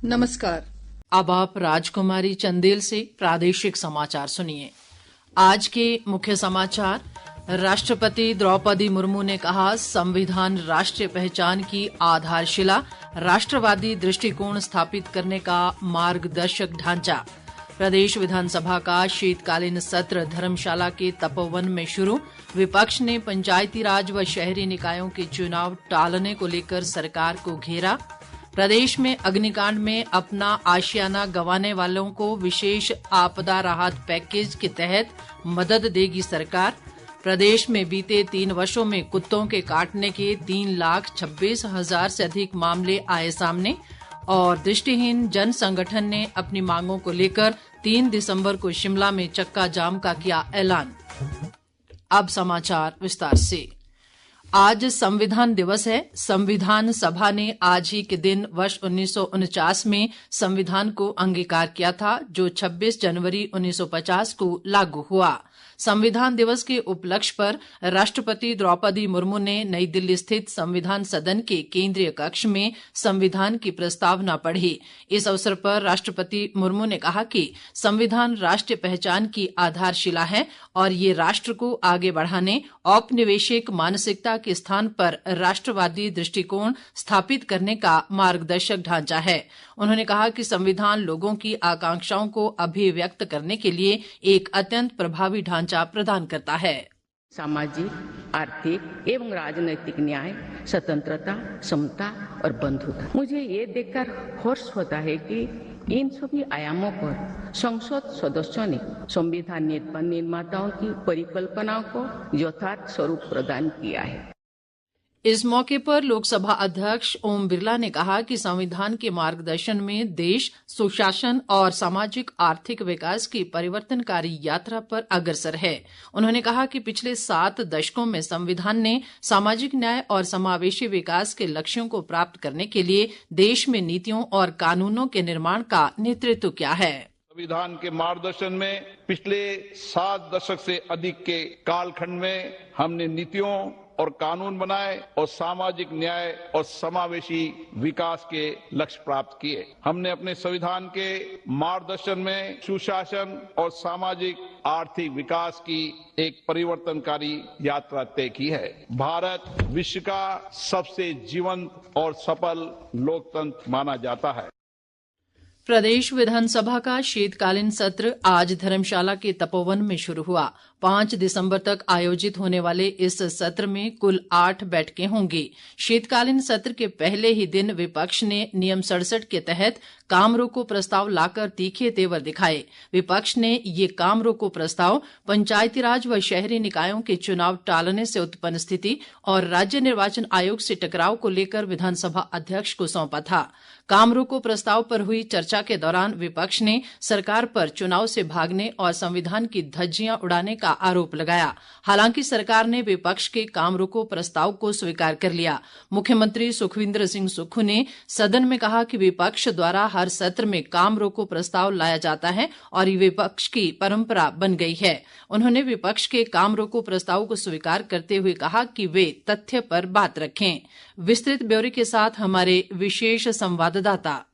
नमस्कार। अब आप राजकुमारी चंदेल से प्रादेशिक समाचार सुनिए। आज के मुख्य समाचार। राष्ट्रपति द्रौपदी मुर्मू ने कहा, संविधान राष्ट्रीय पहचान की आधारशिला, राष्ट्रवादी दृष्टिकोण स्थापित करने का मार्गदर्शक ढांचा। प्रदेश विधानसभा का शीतकालीन सत्र धर्मशाला के तपोवन में शुरू। विपक्ष ने पंचायती राज व शहरी निकायों के चुनाव टालने को लेकर सरकार को घेरा। प्रदेश में अग्निकांड में अपना आशियाना गंवाने वालों को विशेष आपदा राहत पैकेज के तहत मदद देगी सरकार। प्रदेश में बीते 3 वर्षों में कुत्तों के काटने के 3,26,000 से अधिक मामले आए सामने। और दृष्टिहीन जन संगठन ने अपनी मांगों को लेकर 3 दिसंबर को शिमला में चक्का जाम का किया ऐलान। अब समाचार विस्तार से। आज संविधान दिवस है। संविधान सभा ने आज ही के दिन वर्ष 1949 में संविधान को अंगीकार किया था, जो 26 जनवरी 1950 को लागू हुआ। संविधान दिवस के उपलक्ष्य पर राष्ट्रपति द्रौपदी मुर्मू ने नई दिल्ली स्थित संविधान सदन के केंद्रीय कक्ष में संविधान की प्रस्तावना पढ़ी। इस अवसर पर राष्ट्रपति मुर्मू ने कहा कि संविधान राष्ट्रीय पहचान की आधारशिला है और ये राष्ट्र को आगे बढ़ाने, औपनिवेशिक मानसिकता के स्थान पर राष्ट्रवादी दृष्टिकोण स्थापित करने का मार्गदर्शक ढांचा है। उन्होंने कहा कि संविधान लोगों की आकांक्षाओं को अभिव्यक्त करने के लिए एक अत्यंत प्रभावी ढांचा प्रदान करता है। सामाजिक, आर्थिक एवं राजनैतिक न्याय, स्वतंत्रता, समता और बंधुता। मुझे ये देखकर हर्ष होता है कि इन सभी आयामों पर संसद सदस्यों ने संविधान निर्माताओं की परिकल्पनाओं को यथार्थ स्वरूप प्रदान किया है। इस मौके पर लोकसभा अध्यक्ष ओम बिरला ने कहा कि संविधान के मार्गदर्शन में देश सुशासन और सामाजिक आर्थिक विकास की परिवर्तनकारी यात्रा पर अग्रसर है। उन्होंने कहा कि पिछले 7 दशकों में संविधान ने सामाजिक न्याय और समावेशी विकास के लक्ष्यों को प्राप्त करने के लिए देश में नीतियों और कानूनों के निर्माण का नेतृत्व किया है। संविधान के मार्गदर्शन में पिछले 7 दशक से अधिक के कालखंड में हमने नीतियों और कानून बनाए और सामाजिक न्याय और समावेशी विकास के लक्ष्य प्राप्त किए। हमने अपने संविधान के मार्गदर्शन में सुशासन और सामाजिक आर्थिक विकास की एक परिवर्तनकारी यात्रा तय की है। भारत विश्व का सबसे जीवंत और सफल लोकतंत्र माना जाता है। प्रदेश विधानसभा का शीतकालीन सत्र आज धर्मशाला के तपोवन में शुरू हुआ। 5 दिसंबर तक आयोजित होने वाले इस सत्र में कुल 8 बैठकें होंगी। शीतकालीन सत्र के पहले ही दिन विपक्ष ने नियम 67 के तहत काम रोको प्रस्ताव लाकर तीखे तेवर दिखाए। विपक्ष ने ये काम रोको प्रस्ताव पंचायती राज व शहरी निकायों के चुनाव टालने से उत्पन्न स्थिति और राज्य निर्वाचन आयोग से टकराव को लेकर विधानसभा अध्यक्ष को सौंपा था। काम रोको प्रस्ताव पर हुई चर्चा के दौरान विपक्ष ने सरकार पर चुनाव से भागने और संविधान की धज्जियां उड़ाने का आरोप लगाया। हालांकि सरकार ने विपक्ष के काम रोको प्रस्ताव को स्वीकार कर लिया। मुख्यमंत्री सुखविंदर सिंह सुक्खू ने सदन में कहा कि विपक्ष द्वारा हर सत्र में काम रोको प्रस्ताव लाया जाता है और ये विपक्ष की परंपरा बन गई है। उन्होंने विपक्ष के काम रोको प्रस्ताव को स्वीकार करते हुए कहा कि वे तथ्य पर बात रखें। विस्तृत ब्यौरे के साथ हमारे विशेष संवाददाता।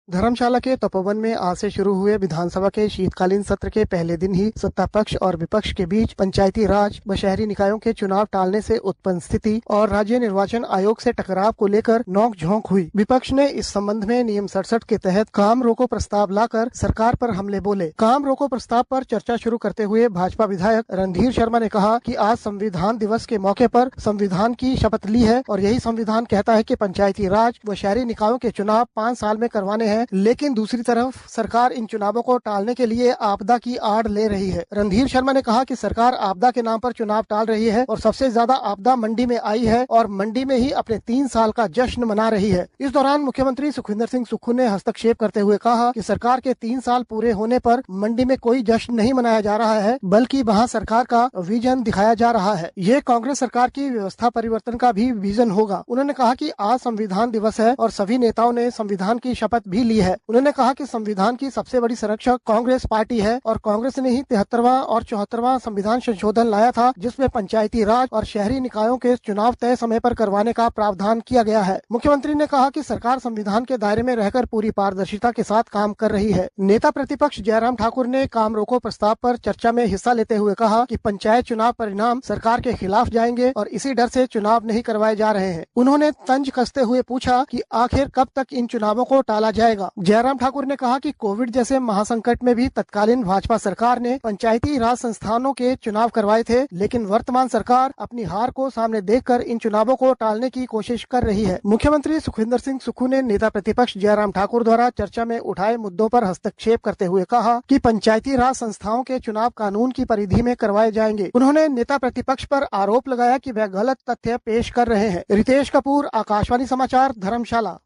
धर्मशाला के तपोवन में आज से शुरू हुए विधानसभा के शीतकालीन सत्र के पहले दिन ही सत्ता पक्ष और विपक्ष के बीच पंचायती राज व शहरी निकायों के चुनाव टालने से उत्पन्न स्थिति और राज्य निर्वाचन आयोग से टकराव को लेकर नोक-झोंक हुई। विपक्ष ने इस संबंध में नियम 67 के तहत काम रोको प्रस्ताव लाकर सरकार पर हमले बोले। काम रोको प्रस्ताव पर चर्चा शुरू करते हुए भाजपा विधायक रणधीर शर्मा ने कहा कि आज संविधान दिवस के मौके पर संविधान की शपथ ली है और यही संविधान कहता है कि पंचायती राज व शहरी निकायों के चुनाव 5 साल में करवाने हैं, लेकिन दूसरी तरफ सरकार इन चुनावों को टालने के लिए आपदा की आड़ ले रही है। रणधीर शर्मा ने कहा कि सरकार आपदा के नाम पर चुनाव टाल रही है और सबसे ज्यादा आपदा मंडी में आई है और मंडी में ही अपने 3 साल का जश्न मना रही है। इस दौरान मुख्यमंत्री सुखविंदर सिंह सुक्खू ने हस्तक्षेप करते हुए कहा कि सरकार के 3 साल पूरे होने पर मंडी में कोई जश्न नहीं मनाया जा रहा है, बल्कि वहाँ सरकार का विजन दिखाया जा रहा है। ये कांग्रेस सरकार की व्यवस्था परिवर्तन का भी विजन होगा। उन्होंने कहा कि आज संविधान दिवस है और सभी नेताओं ने संविधान की शपथ भी ली है। उन्होंने कहा कि संविधान की सबसे बड़ी संरक्षक कांग्रेस पार्टी है और कांग्रेस ने ही 73वां और 74वां संविधान संशोधन लाया था, जिसमें पंचायती राज और शहरी निकायों के चुनाव तय समय पर करवाने का प्रावधान किया गया है। मुख्यमंत्री ने कहा कि सरकार संविधान के दायरे में रहकर पूरी पारदर्शिता के साथ काम कर रही है। नेता प्रतिपक्ष जयराम ठाकुर ने काम रोको प्रस्ताव पर चर्चा में हिस्सा लेते हुए कहा कि पंचायत चुनाव परिणाम सरकार के खिलाफ जाएंगे और इसी डर से चुनाव नहीं करवाए जा रहे हैं। उन्होंने तंज कसते हुए पूछा कि आखिर कब तक इन चुनावों को टाला जाएगा। जयराम ठाकुर ने कहा कि कोविड जैसे महासंकट में भी तत्कालीन भाजपा सरकार ने पंचायती राज संस्थानों के चुनाव करवाए थे, लेकिन वर्तमान सरकार अपनी हार को सामने देखकर इन चुनावों को टालने की कोशिश कर रही है। मुख्यमंत्री सुखविंदर सिंह सुक्खू ने नेता प्रतिपक्ष जयराम ठाकुर द्वारा चर्चा में उठाए मुद्दों पर हस्तक्षेप करते हुए कहा कि पंचायती राज संस्थाओं के चुनाव कानून की परिधि में करवाए जाएंगे। उन्होंने नेता प्रतिपक्ष पर आरोप लगाया कि वह गलत तथ्य पेश कर रहे हैं। रितेश कपूर, आकाशवाणी समाचार, धर्मशाला।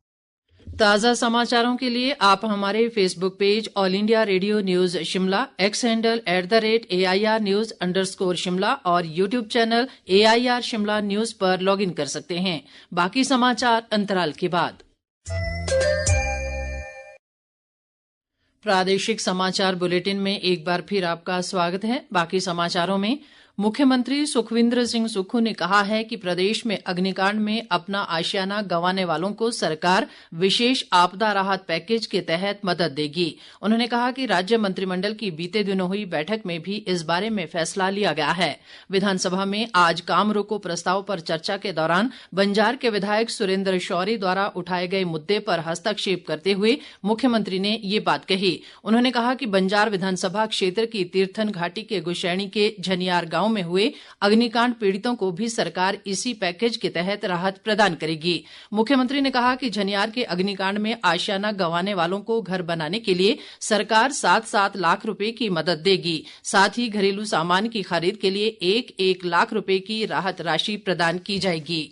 ताज़ा समाचारों के लिए आप हमारे Facebook page All India Radio News Shimla, X handle @AIR News_ Shimla और YouTube channel AIR Shimla news पर लॉगिन कर सकते हैं। बाकी समाचार अंतराल के बाद। प्रादेशिक समाचार बुलेटिन में एक बार फिर आपका स्वागत है। बाकी समाचारों में मुख्यमंत्री सुखविंदर सिंह सुक्खू ने कहा है कि प्रदेश में अग्निकांड में अपना आशियाना गंवाने वालों को सरकार विशेष आपदा राहत पैकेज के तहत मदद देगी। उन्होंने कहा कि राज्य मंत्रिमंडल की बीते दिनों हुई बैठक में भी इस बारे में फैसला लिया गया है। विधानसभा में आज काम रोको प्रस्ताव पर चर्चा के दौरान बंजार के विधायक सुरेंद्र शौरी द्वारा उठाए गए मुद्दे पर हस्तक्षेप करते हुए मुख्यमंत्री ने ये बात कही। उन्होंने कहा कि बंजार विधानसभा क्षेत्र की तीर्थन घाटी के गुशैणी के झनियार गांव में हुए अग्निकांड पीड़ितों को भी सरकार इसी पैकेज के तहत राहत प्रदान करेगी। मुख्यमंत्री ने कहा कि झनियार के अग्निकांड में आशियाना गंवाने वालों को घर बनाने के लिए सरकार 7-7 लाख रुपए की मदद देगी। साथ ही घरेलू सामान की खरीद के लिए 1-1 लाख रुपए की राहत राशि प्रदान की जाएगी।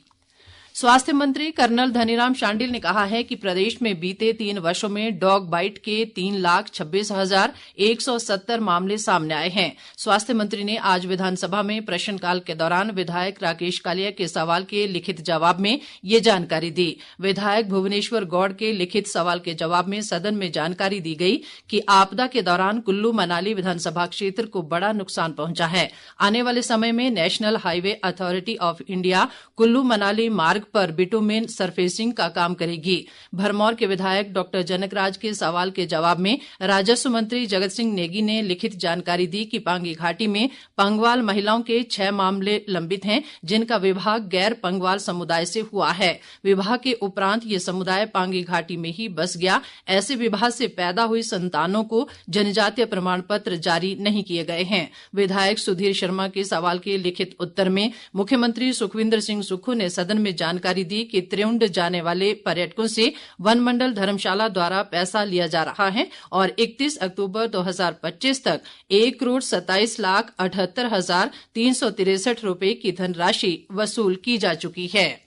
स्वास्थ्य मंत्री कर्नल धनीराम शांडिल ने कहा है कि प्रदेश में बीते 3 वर्षों में डॉग बाइट के 3,26,170 मामले सामने आए हैं। स्वास्थ्य मंत्री ने आज विधानसभा में प्रश्नकाल के दौरान विधायक राकेश कालिया के सवाल के लिखित जवाब में ये जानकारी दी। विधायक भुवनेश्वर गौड़ के लिखित सवाल के जवाब में सदन में जानकारी दी गई कि आपदा के दौरान कुल्लू मनाली विधानसभा क्षेत्र को बड़ा नुकसान पहुंचा है। आने वाले समय में national highway authority of India Kullu Manali मार्ग पर बिटुमेन सरफेसिंग का काम करेगी। भरमौर के विधायक डॉक्टर जनकराज के सवाल के जवाब में राजस्व मंत्री जगत सिंह नेगी ने लिखित जानकारी दी कि पांगी घाटी में पंगवाल महिलाओं के 6 मामले लंबित हैं, जिनका विभाग गैर पंगवाल समुदाय से हुआ है। विवाह के उपरांत ये समुदाय पांगी घाटी में ही बस गया। ऐसे विवाह से पैदा हुई संतानों को जनजातीय प्रमाण पत्र जारी नहीं किए गए हैं। विधायक सुधीर शर्मा के सवाल के लिखित उत्तर में मुख्यमंत्री सुखविंदर सिंह सुक्खू ने सदन में जानकारी दी कि त्रिउंड जाने वाले पर्यटकों से वन मंडल धर्मशाला द्वारा पैसा लिया जा रहा है और 31 अक्टूबर 2025 तक 1,27,78,363 रुपए की धनराशि वसूल की जा चुकी है।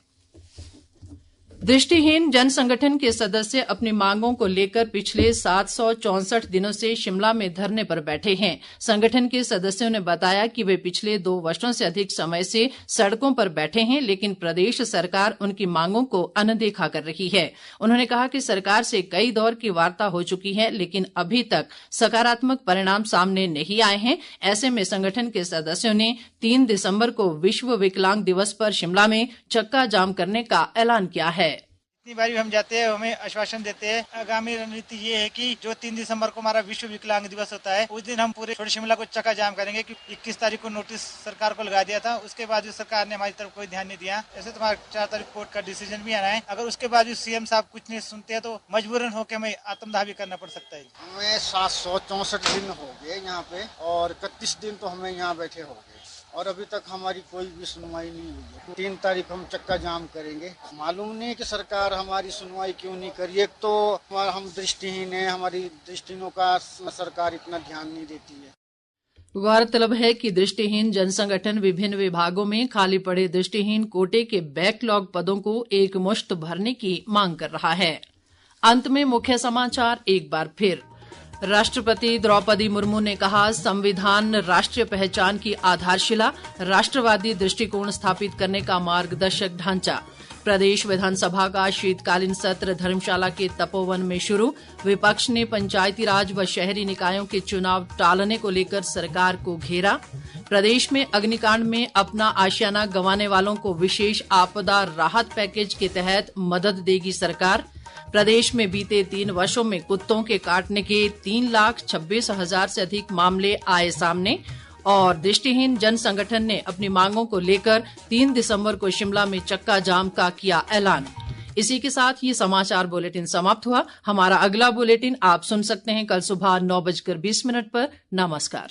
दृष्टिहीन जन संगठन के सदस्य अपनी मांगों को लेकर पिछले 764 दिनों से शिमला में धरने पर बैठे हैं। संगठन के सदस्यों ने बताया कि वे पिछले 2 वर्षों से अधिक समय से सड़कों पर बैठे हैं, लेकिन प्रदेश सरकार उनकी मांगों को अनदेखा कर रही है। उन्होंने कहा कि सरकार से कई दौर की वार्ता हो चुकी है, लेकिन अभी तक सकारात्मक परिणाम सामने नहीं आए हैं। ऐसे में संगठन के सदस्यों ने 3 दिसंबर को विश्व विकलांग दिवस पर शिमला में चक्का जाम करने का ऐलान किया है। जितनी बार भी हम जाते हैं हमें आश्वासन देते हैं। आगामी रणनीति ये है कि जो 3 दिसंबर को हमारा विश्व विकलांग दिवस होता है, उस दिन हम पूरे छोटे शिमला को चक्का जाम करेंगे। कि 21 तारीख को नोटिस सरकार को लगा दिया था, उसके बाद भी सरकार ने हमारी तरफ कोई ध्यान नहीं दिया। ऐसे तो हमारा 4 तारीख कोर्ट का डिसीजन भी आना है। अगर उसके बाद भी सीएम साहब कुछ नहीं सुनते हैं तो मजबूरन होकर हमें आत्मदाह भी करना पड़ सकता है। हमें 764 दिन हो गए यहाँ पे और 31 दिन तो हमें यहाँ बैठे हो गए और अभी तक हमारी कोई भी सुनवाई नहीं हुई है। 3 तारीख हम चक्का जाम करेंगे। मालूम नहीं कि सरकार हमारी सुनवाई क्यों नहीं करी। एक तो हम दृष्टिहीन हैं, हमारी दृष्टिहीनों का सरकार इतना ध्यान नहीं देती है। गौरतलब है कि दृष्टिहीन जनसंगठन विभिन्न विभागों में खाली पड़े दृष्टिहीन कोटे के बैकलॉग पदों को एकमुश्त भरने की मांग कर रहा है। अंत में मुख्य समाचार एक बार फिर। राष्ट्रपति द्रौपदी मुर्मू ने कहा, संविधान राष्ट्रीय पहचान की आधारशिला, राष्ट्रवादी दृष्टिकोण स्थापित करने का मार्गदर्शक ढांचा। प्रदेश विधानसभा का शीतकालीन सत्र धर्मशाला के तपोवन में शुरू। विपक्ष ने पंचायती राज व शहरी निकायों के चुनाव टालने को लेकर सरकार को घेरा। प्रदेश में अग्निकांड में अपना आशियाना गंवाने वालों को विशेष आपदा राहत पैकेज के तहत मदद देगी सरकार। प्रदेश में बीते 3 वर्षों में कुत्तों के काटने के 3,26,000 से अधिक मामले आए सामने। और दृष्टिहीन जन संगठन ने अपनी मांगों को लेकर 3 दिसंबर को शिमला में चक्का जाम का किया ऐलान। इसी के साथ ये समाचार बुलेटिन समाप्त हुआ। हमारा अगला बुलेटिन आप सुन सकते हैं कल सुबह 9:20 पर। नमस्कार।